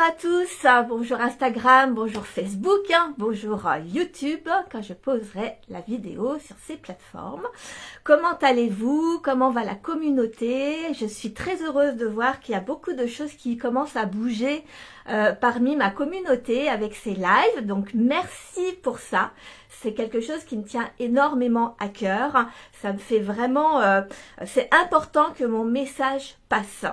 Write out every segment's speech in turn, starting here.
à tous, bonjour Instagram, bonjour Facebook, bonjour YouTube, quand je poserai la vidéo sur ces plateformes. Comment allez-vous? Comment va la communauté? Je suis très heureuse de voir qu'il y a beaucoup de choses qui commencent à bouger parmi ma communauté avec ces lives, donc merci pour ça. C'est quelque chose qui me tient énormément à cœur. Ça me fait vraiment... c'est important que mon message passe.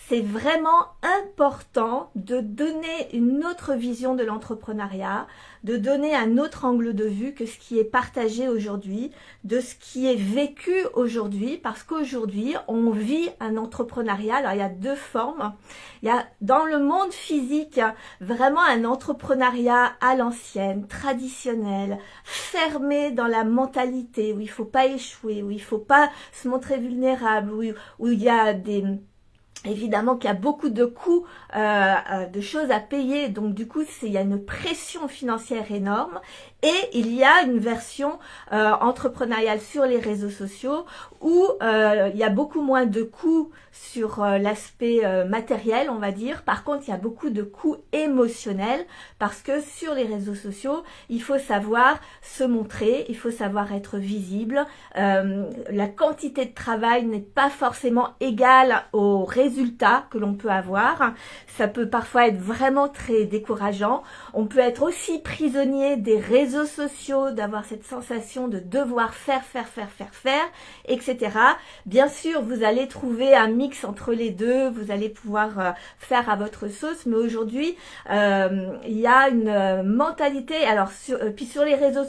C'est vraiment important de donner une autre vision de l'entrepreneuriat, de donner un autre angle de vue que ce qui est partagé aujourd'hui, de ce qui est vécu aujourd'hui, parce qu'aujourd'hui, on vit un entrepreneuriat. Alors, il y a deux formes. Il y a dans le monde physique, vraiment un entrepreneuriat à l'ancienne, traditionnel, fermé dans la mentalité, où il ne faut pas échouer, où il ne faut pas se montrer vulnérable, où il y a des... Évidemment qu'il y a beaucoup de coûts, de choses à payer, donc du coup il y a une pression financière énorme, et il y a une version entrepreneuriale sur les réseaux sociaux où il y a beaucoup moins de coûts sur l'aspect matériel, on va dire. Par contre, il y a beaucoup de coûts émotionnels parce que sur les réseaux sociaux, il faut savoir se montrer, il faut savoir être visible. La quantité de travail n'est pas forcément égale aux résultats que l'on peut avoir. Ça peut parfois être vraiment très décourageant. On peut être aussi prisonnier des réseaux sociaux, d'avoir cette sensation de devoir faire, etc. Bien sûr, vous allez trouver un mix entre les deux, vous allez pouvoir faire à votre sauce, mais aujourd'hui, il y a une mentalité, alors puis sur les réseaux,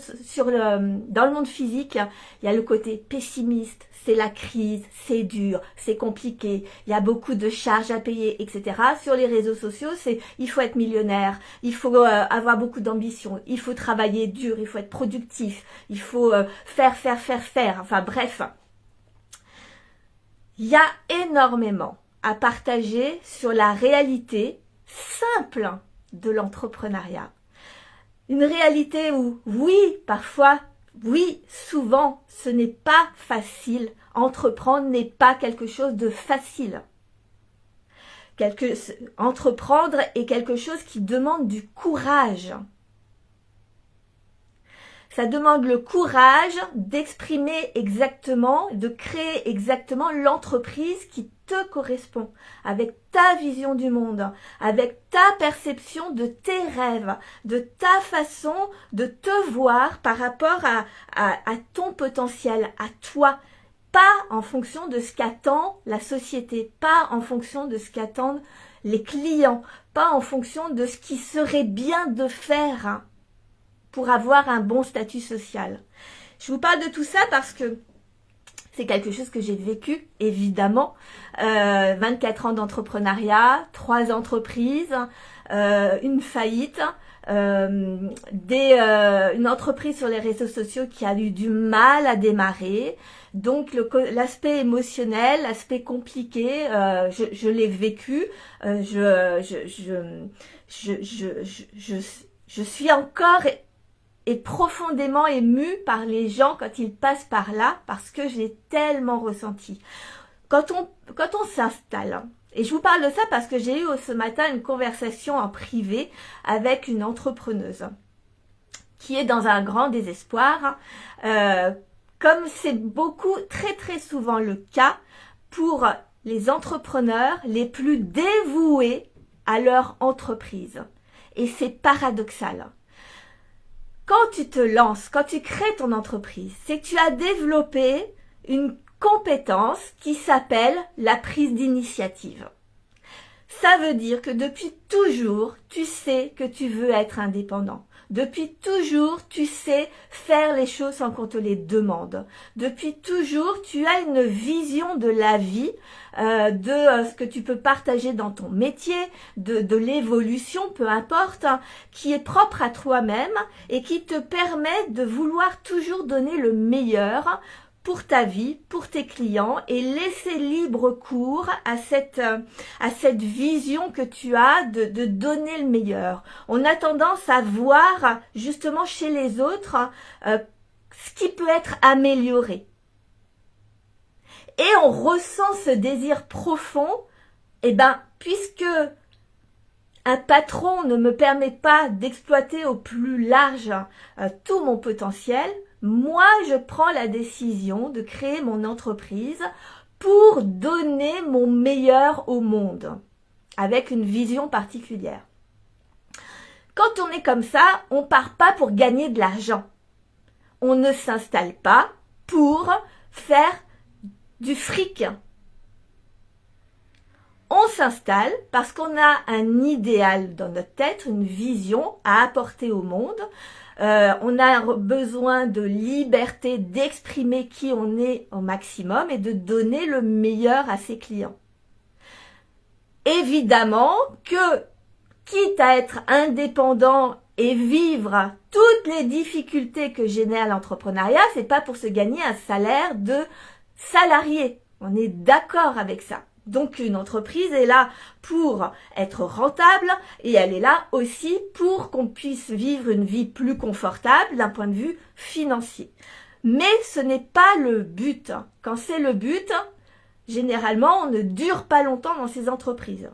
dans le monde physique, il y a le côté pessimiste, c'est la crise, c'est dur, c'est compliqué, il y a beaucoup de charges à payer, etc. Sur les réseaux sociaux, c'est il faut être millionnaire, il faut avoir beaucoup d'ambition, il faut travailler dur, il faut être productif, il faut faire. Enfin bref, il y a énormément à partager sur la réalité simple de l'entrepreneuriat. Une réalité où, oui, parfois, oui, souvent, ce n'est pas facile. Entreprendre n'est pas quelque chose de facile. Entreprendre est quelque chose qui demande du courage. Ça demande le courage d'exprimer exactement, de créer exactement l'entreprise qui te correspond, avec ta vision du monde, avec ta perception de tes rêves, de ta façon de te voir par rapport à ton potentiel, à toi. Pas en fonction de ce qu'attend la société, pas en fonction de ce qu'attendent les clients, pas en fonction de ce qui serait bien de faire pour avoir un bon statut social. Je vous parle de tout ça parce que c'est quelque chose que j'ai vécu, évidemment. 24 ans d'entrepreneuriat, 3 entreprises, une faillite, une entreprise sur les réseaux sociaux qui a eu du mal à démarrer. Donc l'aspect émotionnel, l'aspect compliqué, je l'ai vécu. Je suis encore et profondément émue par les gens quand ils passent par là, parce que je l'ai tellement ressenti. Quand on s'installe, et je vous parle de ça parce que j'ai eu ce matin une conversation en privé avec une entrepreneuse qui est dans un grand désespoir, comme c'est très souvent le cas pour les entrepreneurs les plus dévoués à leur entreprise. Et c'est paradoxal. Quand tu te lances, quand tu crées ton entreprise, c'est que tu as développé une compétence qui s'appelle la prise d'initiative. Ça veut dire que depuis toujours, tu sais que tu veux être indépendant. Depuis toujours, tu sais faire les choses sans qu'on te les demande. Depuis toujours, tu as une vision de la vie, de ce que tu peux partager dans ton métier, de l'évolution, peu importe, qui est propre à toi-même et qui te permet de vouloir toujours donner le meilleur pour ta vie, pour tes clients, et laisser libre cours à cette vision que tu as de donner le meilleur. On a tendance à voir justement chez les autres ce qui peut être amélioré. Et on ressent ce désir profond, puisque Un patron ne me permet pas d'exploiter au plus large tout mon potentiel. Moi, je prends la décision de créer mon entreprise pour donner mon meilleur au monde, avec une vision particulière. Quand on est comme ça, on ne part pas pour gagner de l'argent. On ne s'installe pas pour faire du fric. On s'installe parce qu'on a un idéal dans notre tête, une vision à apporter au monde. On a besoin de liberté d'exprimer qui on est au maximum et de donner le meilleur à ses clients. Évidemment que, quitte à être indépendant et vivre toutes les difficultés que génère l'entrepreneuriat, c'est pas pour se gagner un salaire de salarié. On est d'accord avec ça. Donc une entreprise est là pour être rentable et elle est là aussi pour qu'on puisse vivre une vie plus confortable d'un point de vue financier. Mais ce n'est pas le but. Quand c'est le but, généralement on ne dure pas longtemps dans ces entreprises.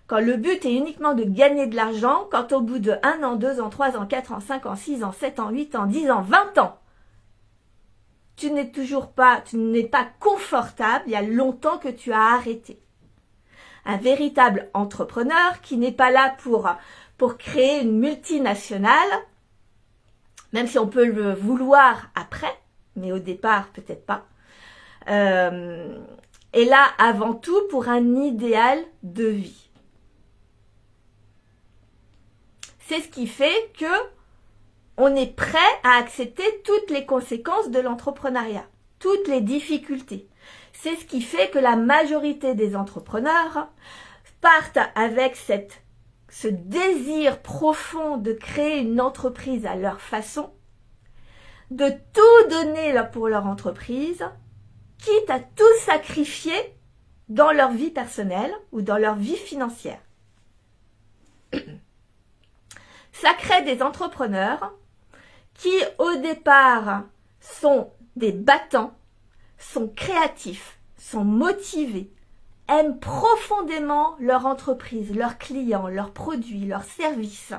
Quand le but est uniquement de gagner de l'argent, quand au bout de 1 an, 2 ans, 3 ans, 4 ans, 5 ans, 6 ans, 7 ans, 8 ans, 10 ans, 20 ans, tu n'es pas confortable, il y a longtemps que tu as arrêté. Un véritable entrepreneur qui n'est pas là pour créer une multinationale, même si on peut le vouloir après, mais au départ peut-être pas, est là avant tout pour un idéal de vie. C'est ce qui fait que on est prêt à accepter toutes les conséquences de l'entrepreneuriat, toutes les difficultés. C'est ce qui fait que la majorité des entrepreneurs partent avec ce désir profond de créer une entreprise à leur façon, de tout donner pour leur entreprise, quitte à tout sacrifier dans leur vie personnelle ou dans leur vie financière. Ça crée des entrepreneurs qui, au départ, sont des battants, sont créatifs, sont motivés, aiment profondément leur entreprise, leurs clients, leurs produits, leurs services,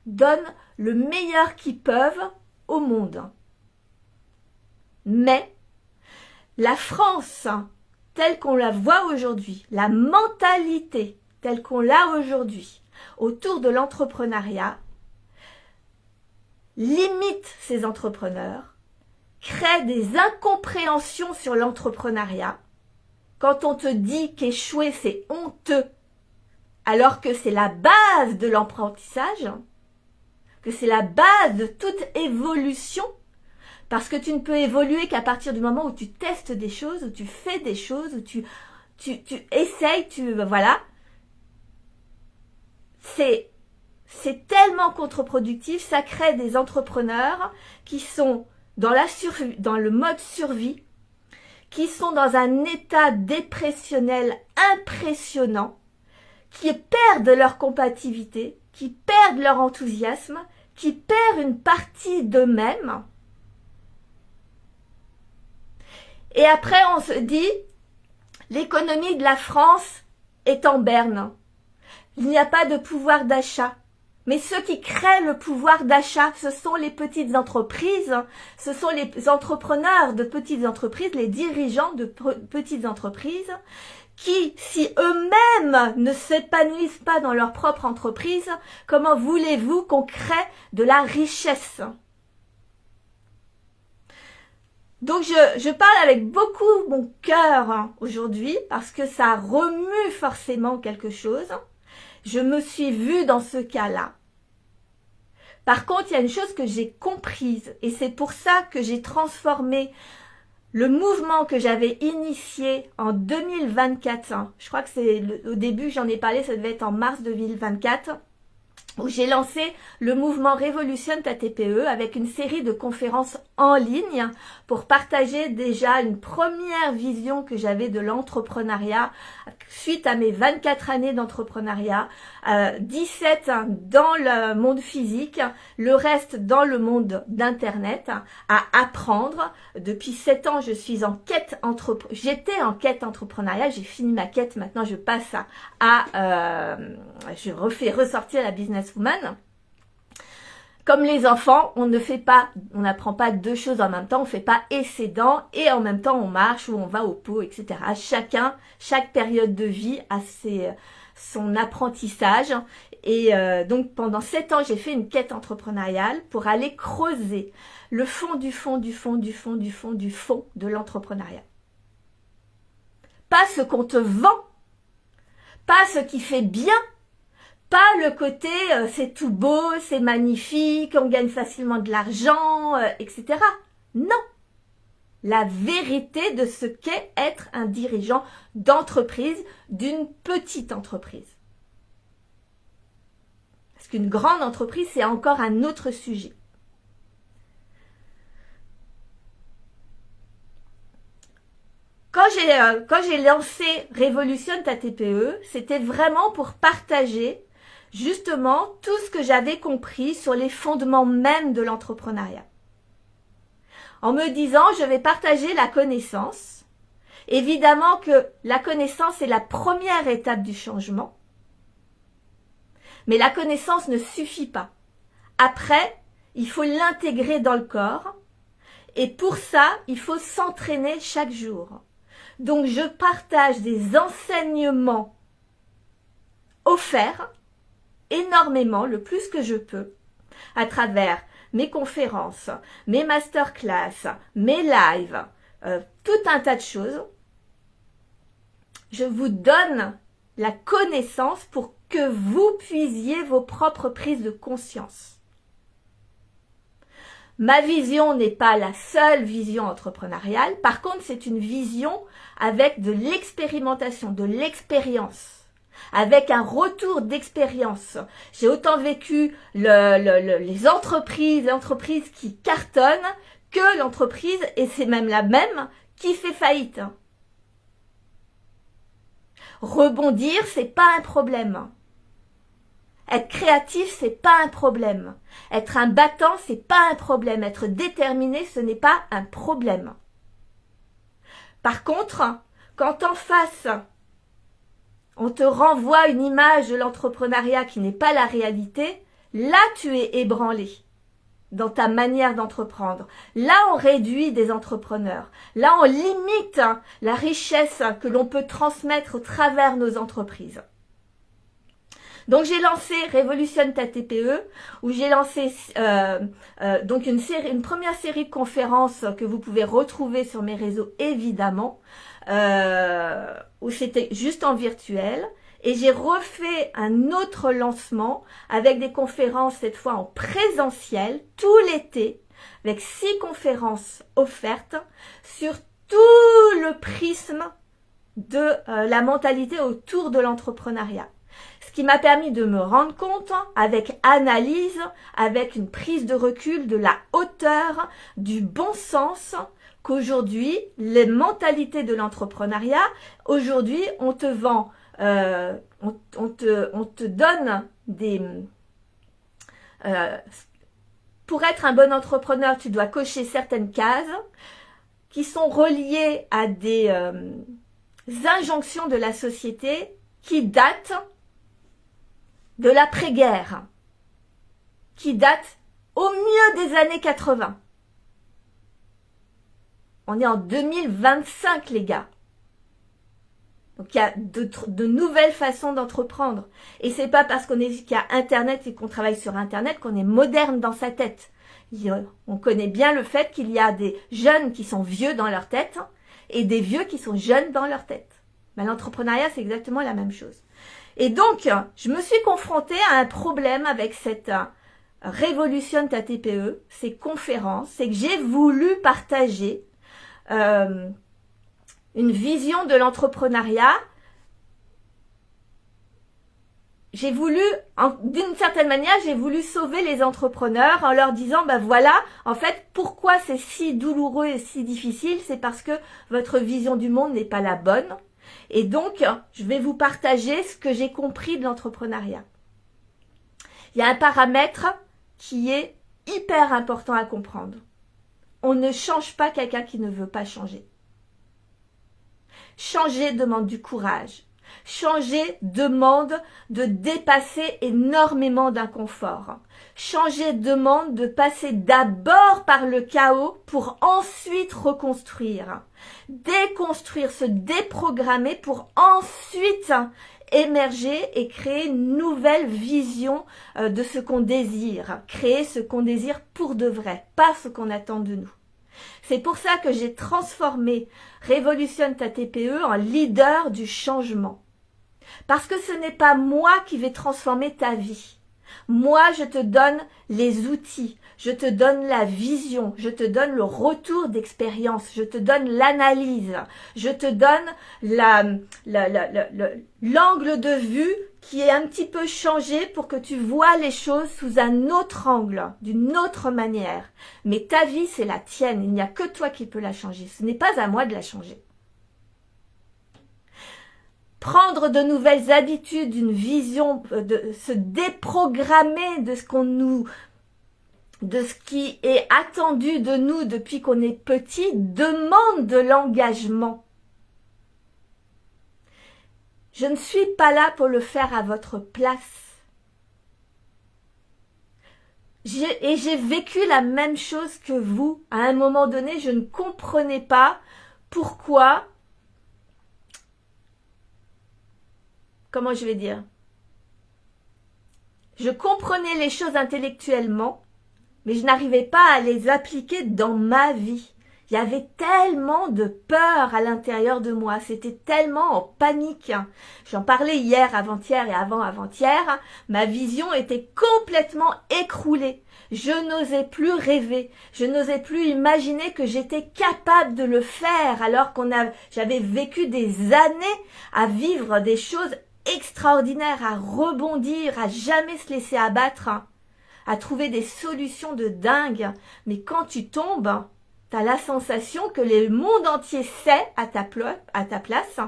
donnent le meilleur qu'ils peuvent au monde. Mais la France, telle qu'on la voit aujourd'hui, la mentalité telle qu'on l'a aujourd'hui, autour de l'entrepreneuriat, limite ces entrepreneurs, crée des incompréhensions sur l'entrepreneuriat. Quand on te dit qu'échouer c'est honteux, alors que c'est la base de l'apprentissage, que c'est la base de toute évolution, parce que tu ne peux évoluer qu'à partir du moment où tu testes des choses, où tu fais des choses, où tu essayes, voilà. C'est tellement contre-productif, ça crée des entrepreneurs qui sont dans le mode survie, qui sont dans un état dépressionnel impressionnant, qui perdent leur combativité, qui perdent leur enthousiasme, qui perdent une partie d'eux-mêmes. Et après, on se dit, l'économie de la France est en berne. Il n'y a pas de pouvoir d'achat. Mais ceux qui créent le pouvoir d'achat, ce sont les petites entreprises, ce sont les entrepreneurs de petites entreprises, les dirigeants de petites entreprises, qui, si eux-mêmes ne s'épanouissent pas dans leur propre entreprise, comment voulez-vous qu'on crée de la richesse? Donc je parle avec beaucoup mon cœur aujourd'hui, parce que ça remue forcément quelque chose. Je me suis vue dans ce cas-là. Par contre, il y a une chose que j'ai comprise, et c'est pour ça que j'ai transformé le mouvement que j'avais initié en 2024. Je crois que c'est au début, j'en ai parlé, ça devait être en mars 2024, où j'ai lancé le mouvement Révolutionne ta TPE avec une série de conférences en ligne pour partager déjà une première vision que j'avais de l'entrepreneuriat suite à mes 24 années d'entrepreneuriat, 17 dans le monde physique, le reste dans le monde d'internet, à apprendre. Depuis 7 ans, je suis en quête j'étais en quête entrepreneuriale, j'ai fini ma quête, maintenant je passe je refais ressortir la businesswoman. Comme les enfants, on n'apprend pas deux choses en même temps, on ne fait pas et ses dents et en même temps on marche ou on va au pot, etc. Chaque période de vie a son apprentissage. Et donc pendant 7 ans, j'ai fait une quête entrepreneuriale pour aller creuser le fond du fond de l'entrepreneuriat. Pas ce qu'on te vend, pas ce qui fait bien, pas le côté c'est tout beau, c'est magnifique, on gagne facilement de l'argent, etc. Non. La vérité de ce qu'est être un dirigeant d'entreprise, d'une petite entreprise. Parce qu'une grande entreprise, c'est encore un autre sujet. Quand j'ai lancé Révolutionne ta TPE, c'était vraiment pour partager justement tout ce que j'avais compris sur les fondements même de l'entrepreneuriat. En me disant, je vais partager la connaissance. Évidemment que la connaissance est la première étape du changement. Mais la connaissance ne suffit pas. Après, il faut l'intégrer dans le corps. Et pour ça, il faut s'entraîner chaque jour. Donc, je partage des enseignements offerts énormément, le plus que je peux, à travers mes conférences, mes masterclass, mes lives, tout un tas de choses. Je vous donne la connaissance pour que vous puisiez vos propres prises de conscience. Ma vision n'est pas la seule vision entrepreneuriale. Par contre, c'est une vision avec de l'expérimentation, de l'expérience. Avec un retour d'expérience. J'ai autant vécu les entreprises qui cartonnent que l'entreprise, et c'est même la même, qui fait faillite. Rebondir, c'est pas un problème. Être créatif, c'est pas un problème. Être un battant, c'est pas un problème. Être déterminé, ce n'est pas un problème. Par contre, quand en face, on te renvoie une image de l'entrepreneuriat qui n'est pas la réalité, là tu es ébranlé dans ta manière d'entreprendre. Là on réduit des entrepreneurs. Là on limite la richesse que l'on peut transmettre au travers nos entreprises. Donc j'ai lancé Révolutionne ta TPE, où j'ai lancé donc une première série de conférences que vous pouvez retrouver sur mes réseaux évidemment, où c'était juste en virtuel. Et j'ai refait un autre lancement avec des conférences cette fois en présentiel tout l'été, avec 6 conférences offertes sur tout le prisme de la mentalité autour de l'entrepreneuriat. Ce qui m'a permis de me rendre compte, avec analyse, avec une prise de recul, de la hauteur, du bon sens, qu'aujourd'hui, les mentalités de l'entrepreneuriat, aujourd'hui, on te vend, on te donne des... pour être un bon entrepreneur, tu dois cocher certaines cases qui sont reliées à des injonctions de la société qui datent de l'après-guerre, qui date au mieux des années 80. On est en 2025, les gars. Donc, il y a de nouvelles façons d'entreprendre. Et c'est pas parce qu'il y a Internet et qu'on travaille sur Internet qu'on est moderne dans sa tête. On connaît bien le fait qu'il y a des jeunes qui sont vieux dans leur tête et des vieux qui sont jeunes dans leur tête. Mais l'entrepreneuriat, c'est exactement la même chose. Et donc, je me suis confrontée à un problème avec cette Révolutionne ta TPE, ces conférences, c'est que j'ai voulu partager une vision de l'entrepreneuriat. j'ai voulu, d'une certaine manière, j'ai voulu sauver les entrepreneurs en leur disant, ben voilà, en fait, pourquoi c'est si douloureux et si difficile, c'est parce que votre vision du monde n'est pas la bonne. Et donc, je vais vous partager ce que j'ai compris de l'entrepreneuriat. Il y a un paramètre qui est hyper important à comprendre. On ne change pas quelqu'un qui ne veut pas changer. Changer demande du courage. Changer demande de dépasser énormément d'inconfort. Changer demande de passer d'abord par le chaos pour ensuite reconstruire. Déconstruire, se déprogrammer pour ensuite émerger et créer une nouvelle vision de ce qu'on désire. Créer ce qu'on désire pour de vrai, pas ce qu'on attend de nous. C'est pour ça que j'ai transformé Révolutionne ta TPE en leader du changement. Parce que ce n'est pas moi qui vais transformer ta vie. Moi, je te donne les outils, je te donne la vision, je te donne le retour d'expérience, je te donne l'analyse, je te donne l'angle de vue qui est un petit peu changé pour que tu vois les choses sous un autre angle, d'une autre manière. Mais ta vie, c'est la tienne, il n'y a que toi qui peux la changer, ce n'est pas à moi de la changer. Prendre de nouvelles habitudes, une vision, de se déprogrammer de ce qui est attendu de nous depuis qu'on est petit, demande de l'engagement. Je ne suis pas là pour le faire à votre place. J'ai vécu la même chose que vous. À un moment donné, je ne comprenais pas pourquoi. Comment je vais dire? Je comprenais les choses intellectuellement, mais je n'arrivais pas à les appliquer dans ma vie. Il y avait tellement de peur à l'intérieur de moi, c'était tellement en panique. J'en parlais hier, avant-hier et avant-avant-hier. Ma vision était complètement écroulée. Je n'osais plus rêver, je n'osais plus imaginer que j'étais capable de le faire alors j'avais vécu des années à vivre des choses extraordinaire, à rebondir, à jamais se laisser abattre, à trouver des solutions de dingue. Mais quand tu tombes, tu as la sensation que le monde entier sait à ta place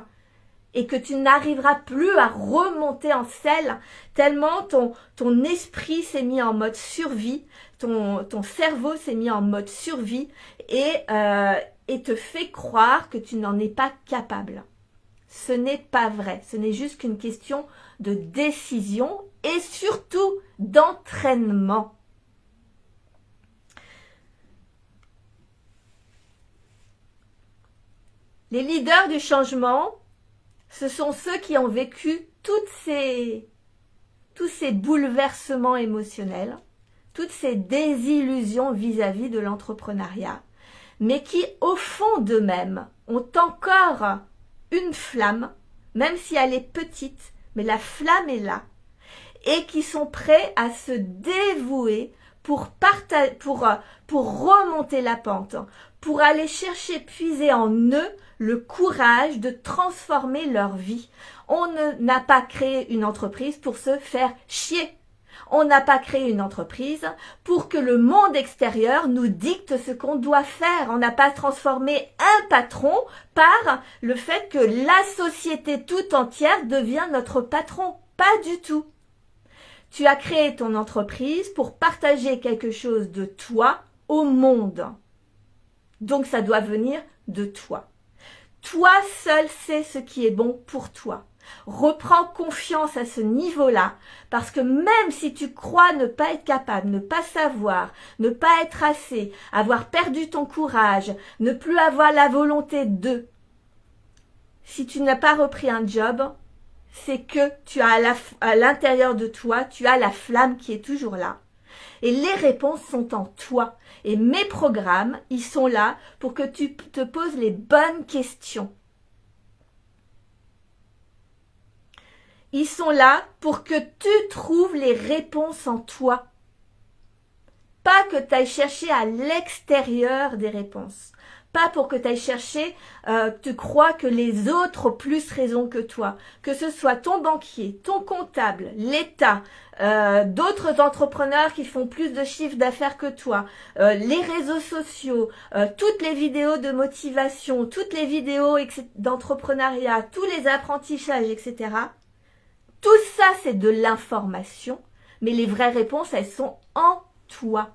et que tu n'arriveras plus à remonter en selle tellement ton esprit s'est mis en mode survie, ton cerveau s'est mis en mode survie et te fait croire que tu n'en es pas capable. Ce n'est pas vrai, ce n'est juste qu'une question de décision et surtout d'entraînement. Les leaders du changement, ce sont ceux qui ont vécu tous ces bouleversements émotionnels, toutes ces désillusions vis-à-vis de l'entrepreneuriat, mais qui, au fond d'eux-mêmes, ont encore une flamme, même si elle est petite, mais la flamme est là, et qui sont prêts à se dévouer pour remonter la pente, pour aller chercher, puiser en eux le courage de transformer leur vie. On n'a pas créé une entreprise pour se faire chier. On n'a pas créé une entreprise pour que le monde extérieur nous dicte ce qu'on doit faire. On n'a pas transformé un patron par le fait que la société tout entière devient notre patron. Pas du tout. Tu as créé ton entreprise pour partager quelque chose de toi au monde. Donc ça doit venir de toi. Toi seul sais ce qui est bon pour toi. Reprends confiance à ce niveau-là, parce que même si tu crois ne pas être capable, ne pas savoir, ne pas être assez, avoir perdu ton courage, ne plus avoir la volonté de, si tu n'as pas repris un job, c'est que tu as à l'intérieur de toi, tu as la flamme qui est toujours là. Et les réponses sont en toi. Et mes programmes, ils sont là pour que tu te poses les bonnes questions. Ils sont là pour que tu trouves les réponses en toi. Pas que tu ailles chercher à l'extérieur des réponses. pas pour que tu ailles chercher, tu crois que les autres ont plus raison que toi. Que ce soit ton banquier, ton comptable, l'État, d'autres entrepreneurs qui font plus de chiffre d'affaires que toi, les réseaux sociaux, toutes les vidéos de motivation, toutes les vidéos d'entrepreneuriat, tous les apprentissages, etc. Tout ça, c'est de l'information, mais les vraies réponses, elles sont en toi.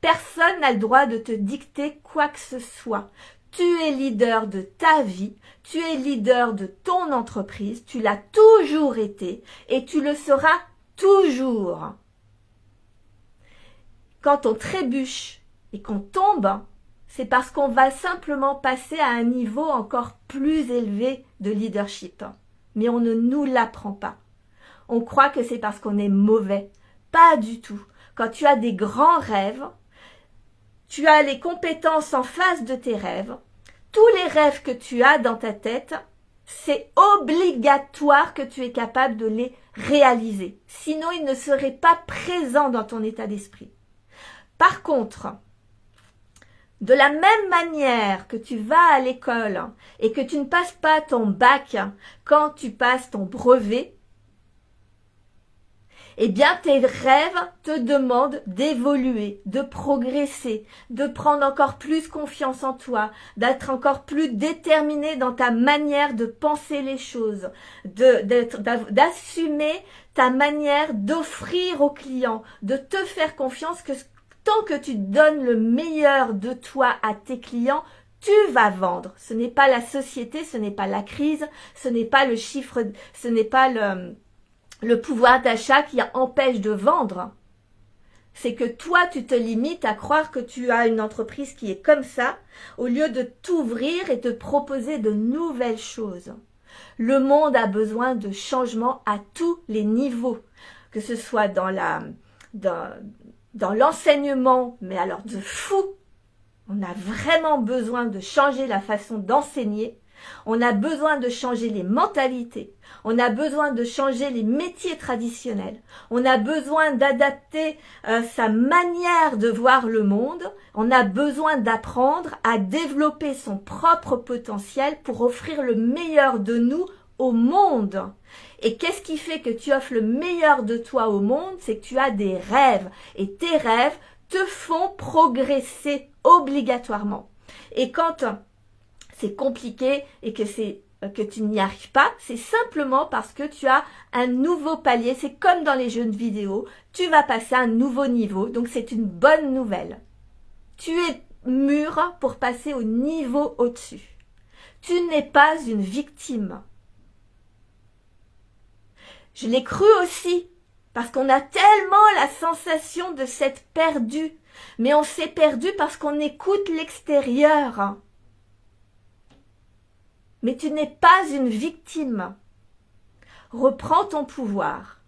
Personne n'a le droit de te dicter quoi que ce soit. Tu es leader de ta vie, tu es leader de ton entreprise, tu l'as toujours été et tu le seras toujours. Quand on trébuche et qu'on tombe, c'est parce qu'on va simplement passer à un niveau encore plus élevé de leadership. Mais on ne nous l'apprend pas. On croit que c'est parce qu'on est mauvais. Pas du tout. Quand tu as des grands rêves, tu as les compétences en face de tes rêves. Tous les rêves que tu as dans ta tête, c'est obligatoire que tu es capable de les réaliser. Sinon, ils ne seraient pas présents dans ton état d'esprit. Par contre, de la même manière que tu vas à l'école et que tu ne passes pas ton bac quand tu passes ton brevet, eh bien, tes rêves te demandent d'évoluer, de progresser, de prendre encore plus confiance en toi, d'être encore plus déterminé dans ta manière de penser les choses, d'assumer ta manière d'offrir aux clients, de te faire confiance que tant que tu donnes le meilleur de toi à tes clients, tu vas vendre. Ce n'est pas la société, ce n'est pas la crise, ce n'est pas le chiffre, ce n'est pas le pouvoir d'achat qui empêche de vendre. C'est que toi, tu te limites à croire que tu as une entreprise qui est comme ça, au lieu de t'ouvrir et te proposer de nouvelles choses. Le monde a besoin de changements à tous les niveaux, que ce soit dans l'enseignement, mais alors de fou. On a vraiment besoin de changer la façon d'enseigner. On a besoin de changer les mentalités. On a besoin de changer les métiers traditionnels. On a besoin d'adapter sa manière de voir le monde. On a besoin d'apprendre à développer son propre potentiel pour offrir le meilleur de nous au monde. Et qu'est-ce qui fait que tu offres le meilleur de toi au monde? C'est que tu as des rêves. Et tes rêves te font progresser obligatoirement. Et quand c'est compliqué et que tu n'y arrives pas, c'est simplement parce que tu as un nouveau palier. C'est comme dans les jeux vidéo, tu vas passer à un nouveau niveau, donc c'est une bonne nouvelle. Tu es mûr pour passer au niveau au-dessus. Tu n'es pas une victime. Je l'ai cru aussi, parce qu'on a tellement la sensation de s'être perdu, mais on s'est perdu parce qu'on écoute l'extérieur. Mais tu n'es pas une victime. Reprends ton pouvoir.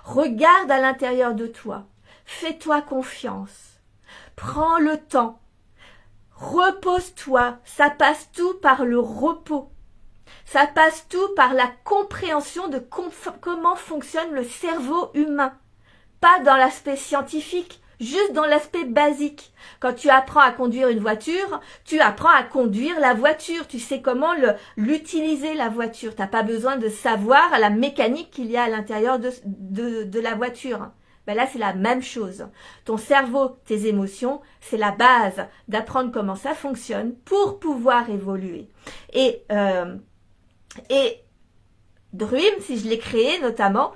Regarde à l'intérieur de toi. Fais-toi confiance. Prends le temps. Repose-toi. Ça passe tout par le repos. Ça passe tout par la compréhension de comment fonctionne le cerveau humain. Pas dans l'aspect scientifique, juste dans l'aspect basique. Quand tu apprends à conduire une voiture, tu apprends à conduire la voiture. Tu sais comment l'utiliser, la voiture. Tu n'as pas besoin de savoir la mécanique qu'il y a à l'intérieur de la voiture. Ben là, c'est la même chose. Ton cerveau, tes émotions, c'est la base d'apprendre comment ça fonctionne pour pouvoir évoluer. Et Dream, si je l'ai créé notamment,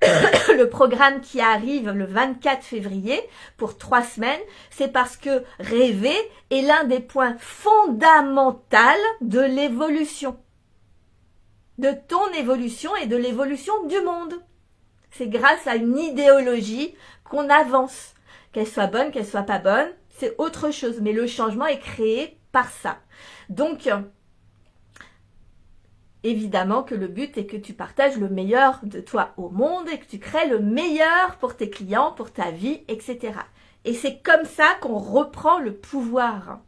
le programme qui arrive le 24 février pour 3 semaines, c'est parce que rêver est l'un des points fondamentaux de l'évolution. De ton évolution et de l'évolution du monde. C'est grâce à une idéologie qu'on avance. Qu'elle soit bonne, qu'elle soit pas bonne, c'est autre chose. Mais le changement est créé par ça. Donc, évidemment que le but est que tu partages le meilleur de toi au monde et que tu crées le meilleur pour tes clients, pour ta vie, etc. Et c'est comme ça qu'on reprend le pouvoir.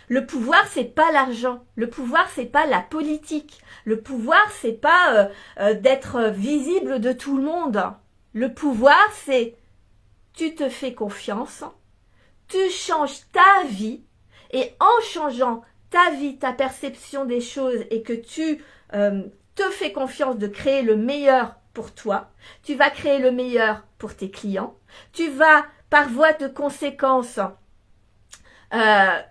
Le pouvoir, c'est pas l'argent. Le pouvoir, c'est pas la politique. Le pouvoir, c'est pas d'être visible de tout le monde. Le pouvoir, c'est tu te fais confiance, tu changes ta vie et en changeant ta vie, ta perception des choses et que tu te fais confiance de créer le meilleur pour toi, tu vas créer le meilleur pour tes clients, tu vas par voie de conséquence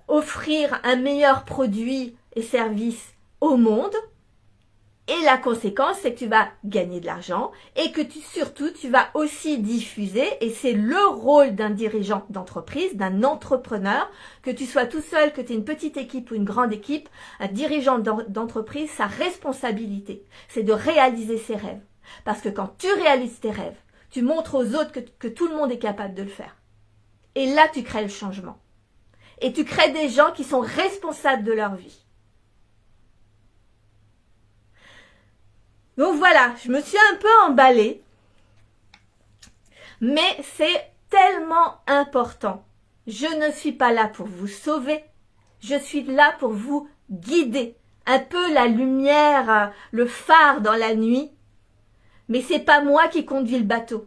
offrir un meilleur produit et service au monde. Et la conséquence, c'est que tu vas gagner de l'argent et que surtout, tu vas aussi diffuser, et c'est le rôle d'un dirigeant d'entreprise, d'un entrepreneur, que tu sois tout seul, que tu aies une petite équipe ou une grande équipe, un dirigeant d'entreprise, sa responsabilité, c'est de réaliser ses rêves. Parce que quand tu réalises tes rêves, tu montres aux autres que tout le monde est capable de le faire. Et là, tu crées le changement. Et tu crées des gens qui sont responsables de leur vie. Donc voilà, je me suis un peu emballée, mais c'est tellement important. Je ne suis pas là pour vous sauver, je suis là pour vous guider. Un peu la lumière, le phare dans la nuit, mais c'est pas moi qui conduis le bateau.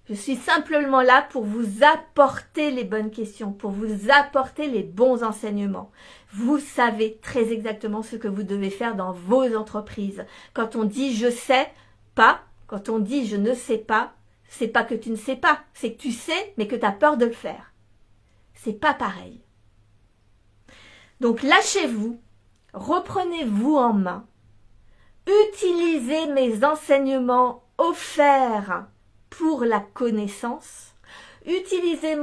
Je suis simplement là pour vous apporter les bonnes questions, pour vous apporter les bons enseignements. Vous savez très exactement ce que vous devez faire dans vos entreprises. Quand on dit « je sais pas », quand on dit « je ne sais pas », c'est pas que tu ne sais pas, c'est que tu sais, mais que tu as peur de le faire. C'est pas pareil. Donc lâchez-vous, reprenez-vous en main, utilisez mes enseignements offerts pour la connaissance, utilisez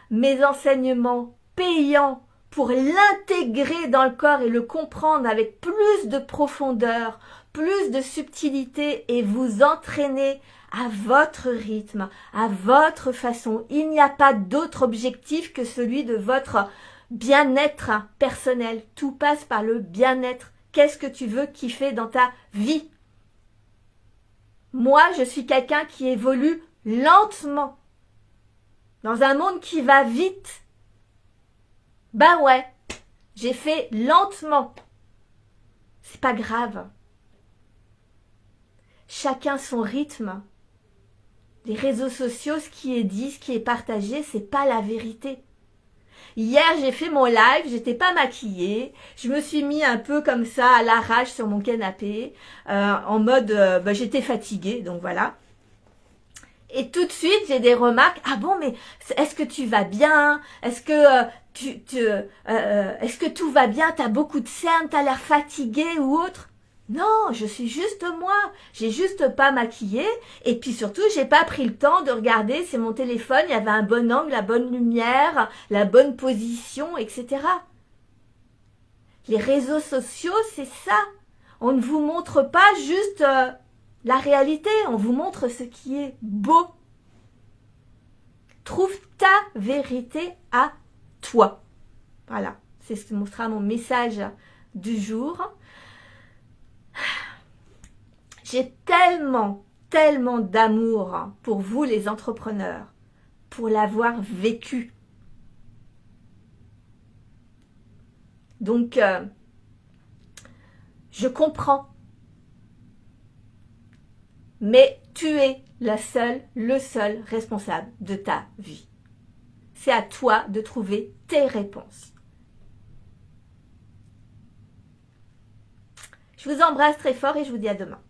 mes enseignements payants pour l'intégrer dans le corps et le comprendre avec plus de profondeur, plus de subtilité et vous entraîner à votre rythme, à votre façon. Il n'y a pas d'autre objectif que celui de votre bien-être personnel. Tout passe par le bien-être. Qu'est-ce que tu veux kiffer dans ta vie ? Moi, je suis quelqu'un qui évolue lentement. Dans un monde qui va vite. Ben ouais, j'ai fait lentement. C'est pas grave. Chacun son rythme. Les réseaux sociaux, ce qui est dit, ce qui est partagé, c'est pas la vérité. Hier, j'ai fait mon live, j'étais pas maquillée, je me suis mis un peu comme ça à l'arrache sur mon canapé, en mode, j'étais fatiguée, donc voilà. Et tout de suite, j'ai des remarques. Ah bon, mais est-ce que tu vas bien? Est-ce que est-ce que tout va bien? T'as beaucoup de cernes, t'as l'air fatiguée ou autre? Non, je suis juste moi. J'ai juste pas maquillé. Et puis surtout, j'ai pas pris le temps de regarder si mon téléphone, il y avait un bon angle, la bonne lumière, la bonne position, etc. Les réseaux sociaux, c'est ça. On ne vous montre pas juste la réalité. On vous montre ce qui est beau. Trouve ta vérité à toi. Voilà. C'est ce qui sera mon message du jour. J'ai tellement d'amour pour vous les entrepreneurs, pour l'avoir vécu. Donc, je comprends. Mais tu es le seul responsable de ta vie. C'est à toi de trouver tes réponses. Je vous embrasse très fort et je vous dis à demain.